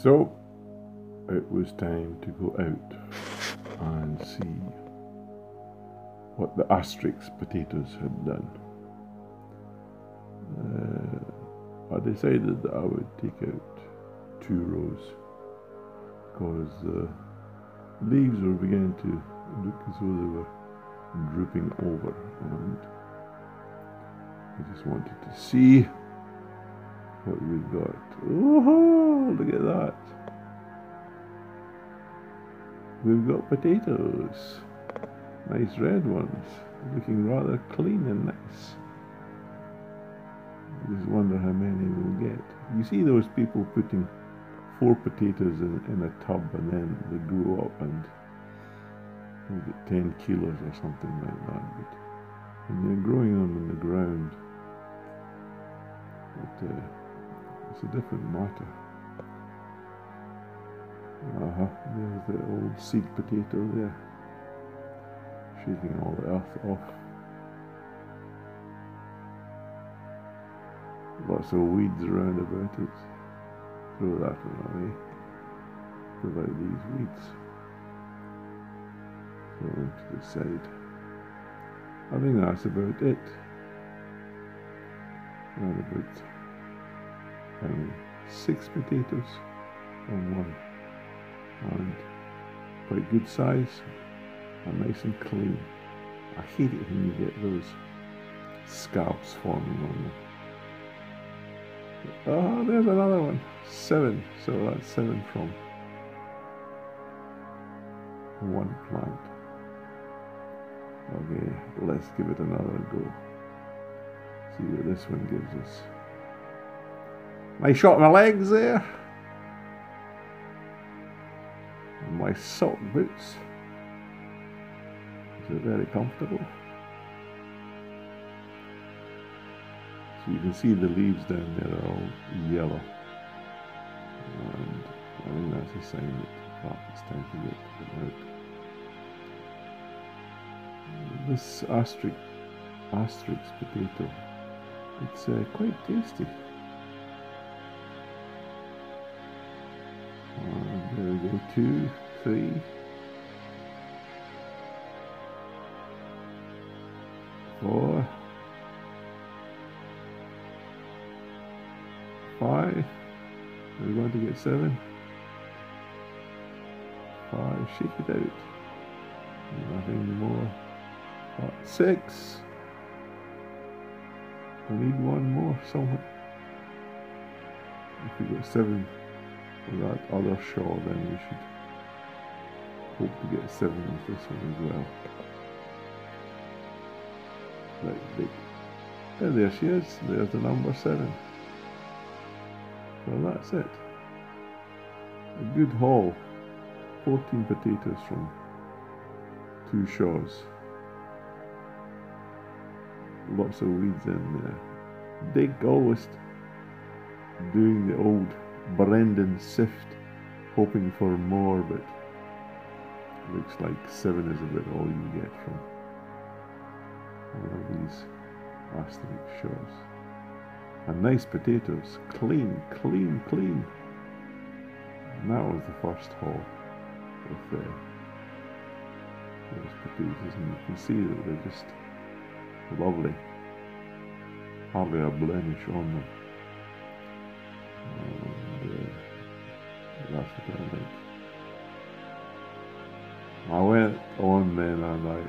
So it was time to go out and see what the Asterix potatoes had done. I decided that I would take out 2 rows because the leaves were beginning to look as though they were drooping over, and I just wanted to see what we've got. Oh, look at that. We've got potatoes. Nice red ones, looking rather clean and nice. I just wonder how many we'll get. You see those people putting 4 potatoes in a tub and then they grow up and get 10 kilos or something like that. But when they're growing them in the ground, it's a different matter. There's the old seed potato there, shaking all the earth off. Lots of weeds around about it. Throw that one away. Pull out these weeds. Throw them to the side. I think that's about it. And about 6 potatoes on one. And quite good size and nice and clean. I hate it when you get those scabs forming on them. Oh, there's another one. 7. So that's 7 from one plant. Okay, let's give it another go. See what this one gives us. Nice shot in my legs there. And my sock boots. Is it very comfortable? So you can see the leaves down there are all yellow, and I think that's a sign that perhaps it's time to get them out. This Asterix potato, it's quite tasty. And there we go, 2, 3, 4, 5. Are we going to get 7? 5. Shake it out. Nothing more. 6. I need one more somewhere. If we get 7 for that other shawl, then we should hope to get 7 with this one as well. Right, big. And there she is. There's the number 7. Well, that's it. A good haul. 14 potatoes from 2 shaws. Lots of weeds in there. Dick always doing the old Brendan sift, hoping for more, but looks like 7 is about all you get from all of these Asterix shaws. And nice potatoes, clean, clean, clean. And that was the first haul with those potatoes, and you can see that they're just lovely. Hardly a blemish on them. And that's what I like. I went on then and I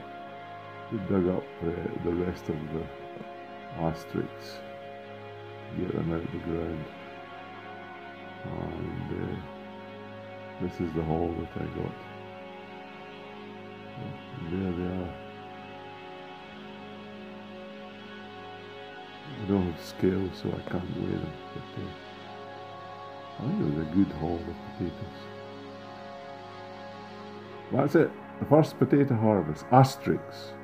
dug up the rest of the Asterix. Get them out of the ground, and this is the haul that I got. And there they are. I don't have scales, so I can't weigh them, but I think it was a good haul of potatoes. That's it, the first potato harvest, Asterix.